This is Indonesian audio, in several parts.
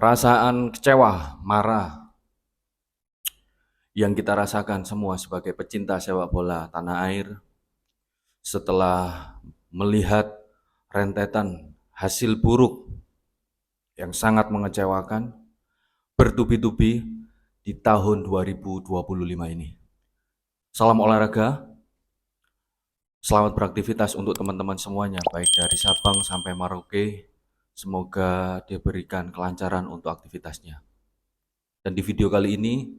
Perasaan kecewa, marah yang kita rasakan semua sebagai pecinta sepak bola tanah air setelah melihat rentetan hasil buruk yang sangat mengecewakan bertubi-tubi di tahun 2025 ini. Salam olahraga, selamat beraktivitas untuk teman-teman semuanya, baik dari Sabang sampai Merauke. Semoga diberikan kelancaran untuk aktivitasnya. Dan di video kali ini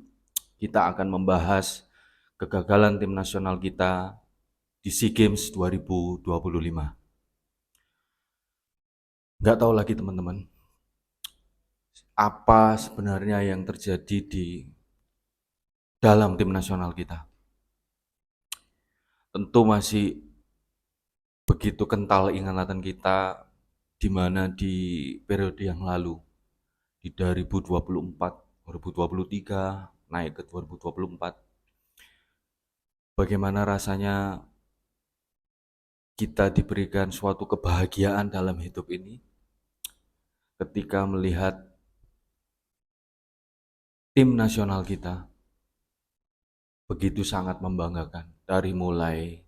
kita akan membahas kegagalan tim nasional kita di SEA Games 2025. Nggak tahu lagi teman-teman, apa sebenarnya yang terjadi di dalam tim nasional kita. Tentu masih begitu kental ingatan kita di mana di periode yang lalu, di 2024, 2023, naik ke 2024, bagaimana rasanya kita diberikan suatu kebahagiaan dalam hidup ini ketika melihat tim nasional kita begitu sangat membanggakan, dari mulai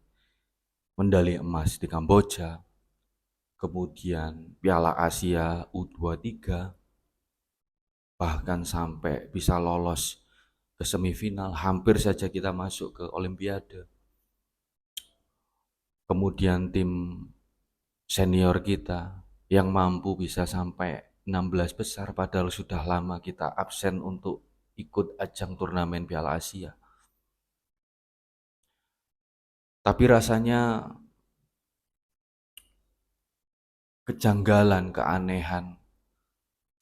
medali emas di Kamboja, kemudian Piala Asia U23, bahkan sampai bisa lolos ke semifinal, hampir saja kita masuk ke Olimpiade. Kemudian tim senior kita yang mampu bisa sampai 16 besar, padahal sudah lama kita absen untuk ikut ajang turnamen Piala Asia. Tapi rasanya kejanggalan, keanehan,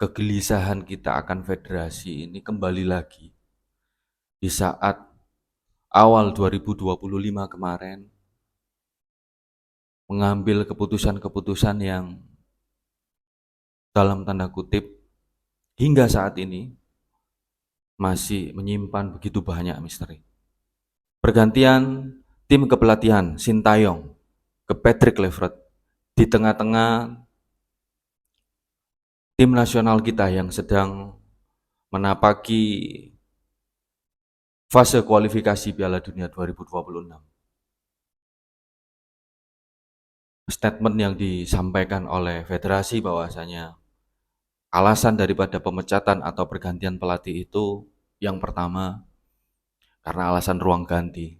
kegelisahan kita akan federasi ini kembali lagi di saat awal 2025 kemarin mengambil keputusan-keputusan yang dalam tanda kutip hingga saat ini masih menyimpan begitu banyak misteri. Pergantian tim kepelatihan Sintayong ke Patrick Kluivert di tengah-tengah tim nasional kita yang sedang menapaki fase kualifikasi Piala Dunia 2026. Statement yang disampaikan oleh federasi bahwasanya alasan daripada pemecatan atau pergantian pelatih itu yang pertama karena alasan ruang ganti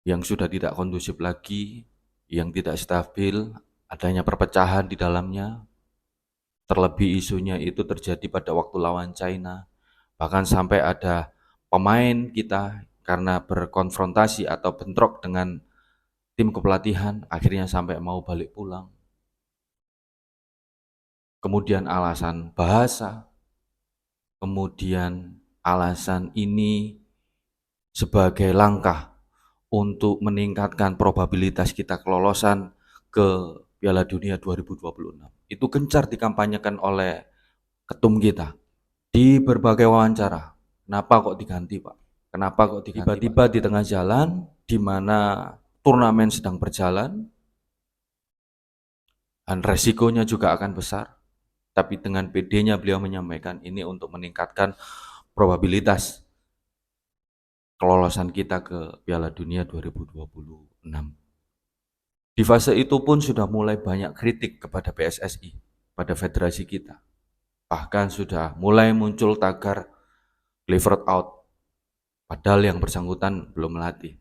yang sudah tidak kondusif lagi, yang tidak stabil, adanya perpecahan di dalamnya. Terlebih isunya itu terjadi pada waktu lawan China, bahkan sampai ada pemain kita karena berkonfrontasi atau bentrok dengan tim kepelatihan akhirnya sampai mau balik pulang. Kemudian alasan bahasa, kemudian alasan ini sebagai langkah untuk meningkatkan probabilitas kita kelolosan ke Piala Dunia 2026. Itu gencar dikampanyekan oleh ketum kita di berbagai wawancara. Kenapa kok diganti, Pak? Kenapa kok diganti? Tiba-tiba di tengah jalan, di mana turnamen sedang berjalan, dan resikonya juga akan besar. Tapi dengan PD-nya beliau menyampaikan ini untuk meningkatkan probabilitas kelolosan kita ke Piala Dunia 2026. Di fase itu pun sudah mulai banyak kritik kepada PSSI, pada federasi kita. Bahkan sudah mulai muncul tagar Kluivert out, padahal yang bersangkutan belum melatih.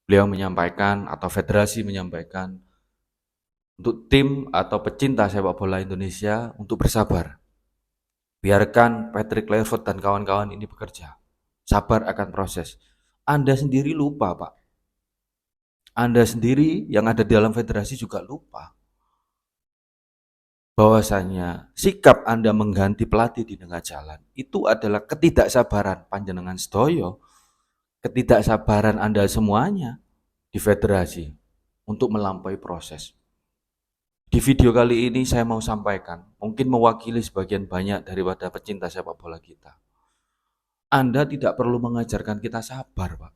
Beliau menyampaikan atau federasi menyampaikan untuk tim atau pecinta sepak bola Indonesia untuk bersabar. Biarkan Patrick Kluivert dan kawan-kawan ini bekerja. Sabar akan proses. Anda sendiri lupa, Pak. Anda sendiri yang ada di dalam federasi juga lupa bahwasanya sikap Anda mengganti pelatih di tengah jalan itu adalah ketidaksabaran panjenengan sedoyo, ketidaksabaran Anda semuanya di federasi untuk melampaui proses. Di video kali ini saya mau sampaikan, mungkin mewakili sebagian banyak daripada pecinta sepak bola kita. Anda tidak perlu mengajarkan kita sabar, Pak.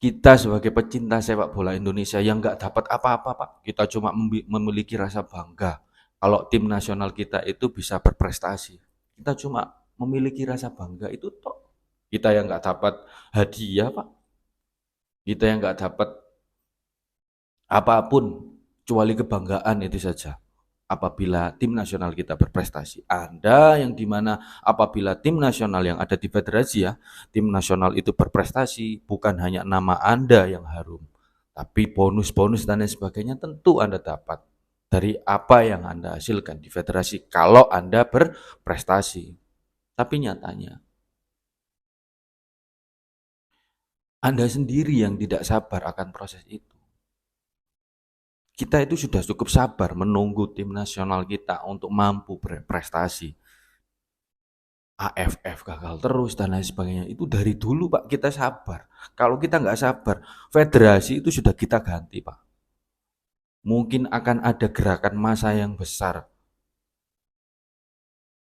Kita sebagai pecinta sepak bola Indonesia yang nggak dapat apa-apa, Pak. Kita cuma memiliki rasa bangga kalau tim nasional kita itu bisa berprestasi. Kita cuma memiliki rasa bangga itu toh. Kita yang nggak dapat hadiah, Pak. Kita yang nggak dapat apapun kecuali kebanggaan itu saja. Apabila tim nasional kita berprestasi, Anda yang dimana apabila tim nasional yang ada di federasi ya, tim nasional itu berprestasi, bukan hanya nama Anda yang harum, tapi bonus-bonus dan lain sebagainya tentu Anda dapat dari apa yang Anda hasilkan di federasi kalau Anda berprestasi. Tapi nyatanya Anda sendiri yang tidak sabar akan proses itu. Kita itu sudah cukup sabar menunggu tim nasional kita untuk mampu berprestasi. AFF gagal terus dan lain sebagainya. Itu dari dulu Pak kita sabar. Kalau kita nggak sabar, federasi itu sudah kita ganti Pak. Mungkin akan ada gerakan massa yang besar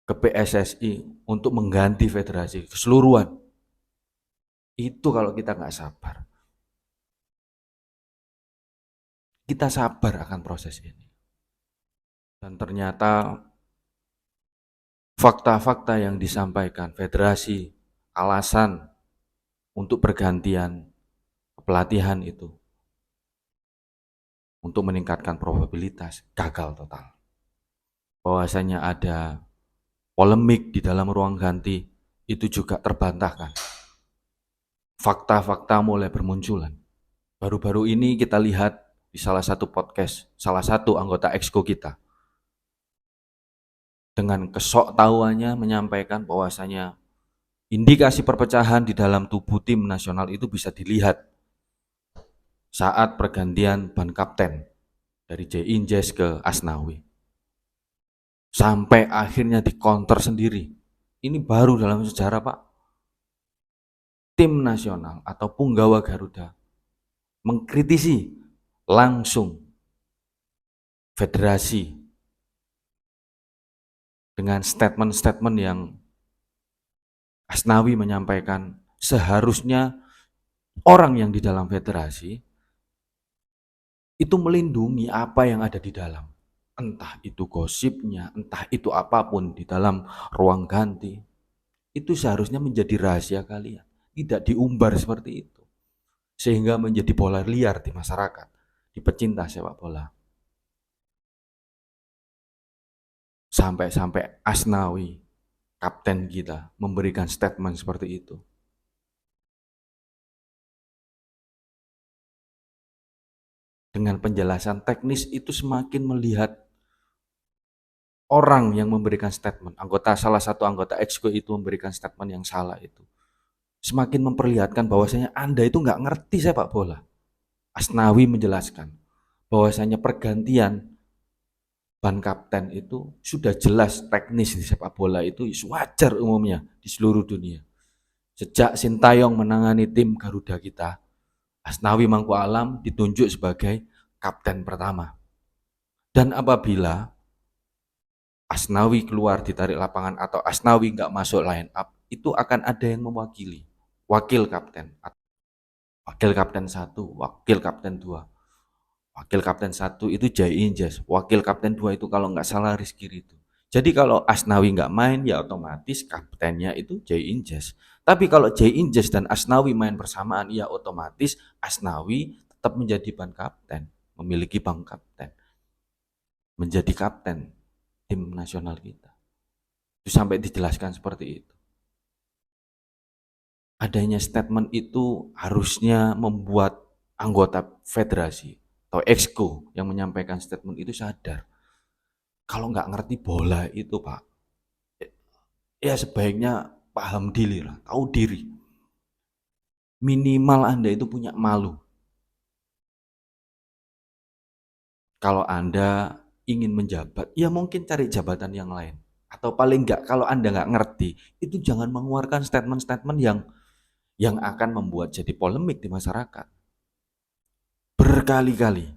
ke PSSI untuk mengganti federasi keseluruhan. Itu kalau kita nggak sabar. Kita sabar akan proses ini. Dan ternyata fakta-fakta yang disampaikan federasi, alasan untuk pergantian pelatihan itu untuk meningkatkan probabilitas gagal total. Bahwasanya ada polemik di dalam ruang ganti itu juga terbantahkan. Fakta-fakta mulai bermunculan. Baru-baru ini kita lihat di salah satu podcast, salah satu anggota exco kita dengan kesoktahuannya menyampaikan bahwasanya indikasi perpecahan di dalam tubuh tim nasional itu bisa dilihat saat pergantian ban kapten dari J. Injes ke Asnawi. Sampai akhirnya dikonter sendiri. Ini baru dalam sejarah Pak. Tim nasional atau Punggawa Garuda mengkritisi langsung federasi dengan statement-statement yang Asnawi menyampaikan seharusnya orang yang di dalam federasi itu melindungi apa yang ada di dalam. Entah itu gosipnya, entah itu apapun di dalam ruang ganti. Itu seharusnya menjadi rahasia kalian. Tidak diumbar seperti itu. Sehingga menjadi bola liar di masyarakat, di pecinta sepak bola. Sampai-sampai Asnawi, kapten kita, memberikan statement seperti itu. Dengan penjelasan teknis itu semakin melihat orang yang memberikan statement, salah satu anggota exco itu memberikan statement yang salah itu. Semakin memperlihatkan bahwasanya Anda itu nggak ngerti sepak bola. Asnawi menjelaskan bahwasanya pergantian ban kapten itu sudah jelas teknis di sepak bola itu wajar umumnya di seluruh dunia. Sejak Sintayong menangani tim Garuda kita, Asnawi Mangku Alam ditunjuk sebagai kapten pertama. Dan apabila Asnawi keluar ditarik lapangan atau Asnawi nggak masuk line up, itu akan ada yang mewakili. Wakil kapten. Wakil kapten 1, wakil kapten 2. Wakil kapten 1 itu Jai Injas. Wakil kapten 2 itu kalau nggak salah Rizky Ridho. Jadi kalau Asnawi nggak main, ya otomatis kaptennya itu Jai Injas. Tapi kalau Jai Injas dan Asnawi main bersamaan, ya otomatis Asnawi tetap menjadi ban kapten, memiliki ban kapten, menjadi kapten tim nasional kita. Itu sampai dijelaskan seperti itu. Adanya statement itu harusnya membuat anggota federasi atau exco yang menyampaikan statement itu sadar. Kalau nggak ngerti bola itu Pak, ya sebaiknya paham diri lah, tahu diri. Minimal Anda itu punya malu. Kalau Anda ingin menjabat, ya mungkin cari jabatan yang lain. Atau paling nggak kalau Anda nggak ngerti, itu jangan mengeluarkan statement-statement yang akan membuat jadi polemik di masyarakat. Berkali-kali,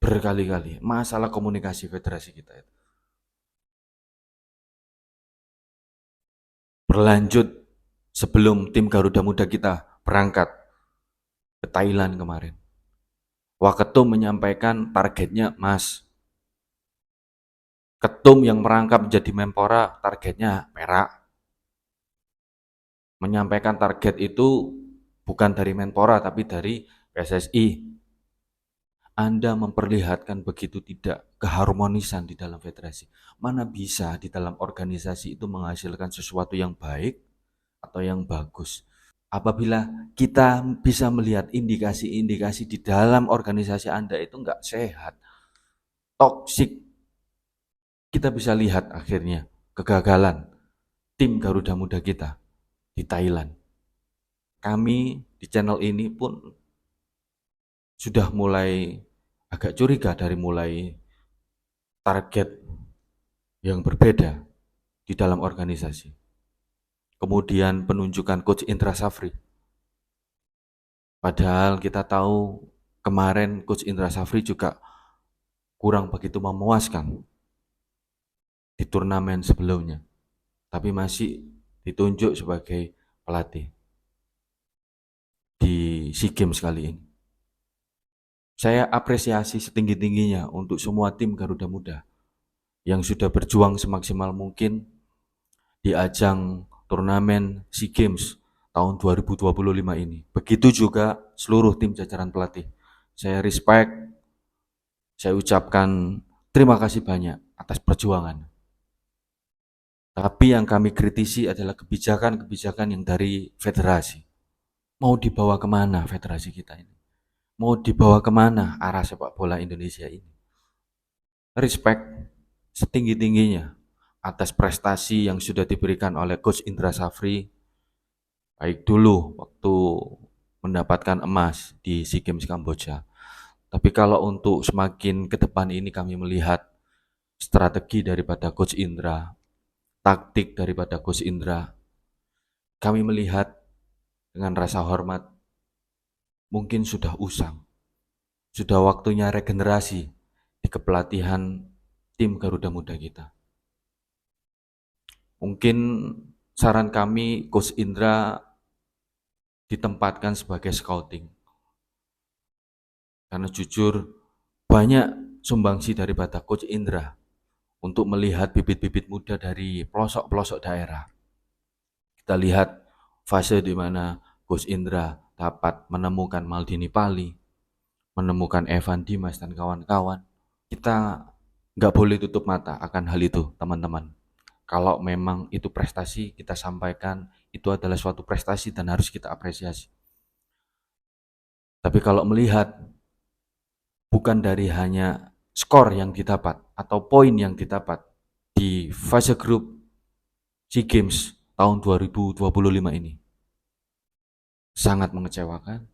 berkali-kali masalah komunikasi federasi kita itu. Berlanjut sebelum tim Garuda Muda kita berangkat ke Thailand kemarin. Waketum menyampaikan targetnya emas. Ketum yang merangkap menjadi Menpora targetnya perak. Menyampaikan target itu bukan dari Menpora tapi dari PSSI. Anda memperlihatkan begitu tidak keharmonisan di dalam federasi. Mana bisa di dalam organisasi itu menghasilkan sesuatu yang baik atau yang bagus. Apabila kita bisa melihat indikasi-indikasi di dalam organisasi Anda itu enggak sehat, toksik, kita bisa lihat akhirnya kegagalan tim Garuda Muda kita di Thailand. Kami di channel ini pun sudah mulai agak curiga dari mulai target yang berbeda di dalam organisasi. Kemudian penunjukan Coach Indra Safri. Padahal kita tahu kemarin Coach Indra Safri juga kurang begitu memuaskan di turnamen sebelumnya. Tapi masih ditunjuk sebagai pelatih di SEA Games kali ini. Saya apresiasi setinggi-tingginya untuk semua tim Garuda Muda yang sudah berjuang semaksimal mungkin di ajang turnamen SEA Games tahun 2025 ini. Begitu juga seluruh tim jajaran pelatih. Saya respect, saya ucapkan terima kasih banyak atas perjuangan. Tapi yang kami kritisi adalah kebijakan-kebijakan yang dari federasi. Mau dibawa kemana federasi kita ini? Mau dibawa kemana arah sepak bola Indonesia ini? Respect setinggi-tingginya atas prestasi yang sudah diberikan oleh Coach Indra Safri, baik dulu waktu mendapatkan emas di SEA Games Kamboja. Tapi kalau untuk semakin ke depan ini kami melihat strategi daripada Coach Indra, taktik daripada Coach Indra, kami melihat dengan rasa hormat mungkin sudah usang. Sudah waktunya regenerasi di kepelatihan tim Garuda Muda kita. Mungkin saran kami Coach Indra ditempatkan sebagai scouting. Karena jujur banyak sumbangsi daripada Coach Indra untuk melihat bibit-bibit muda dari pelosok-pelosok daerah. Kita lihat fase di mana Coach Indra dapat menemukan Maldini Pali, menemukan Evan Dimas dan kawan-kawan. Kita nggak boleh tutup mata akan hal itu, teman-teman. Kalau memang itu prestasi, kita sampaikan itu adalah suatu prestasi dan harus kita apresiasi. Tapi kalau melihat bukan dari hanya skor yang didapat atau poin yang didapat di fase grup SEA Games tahun 2025 ini, sangat mengecewakan,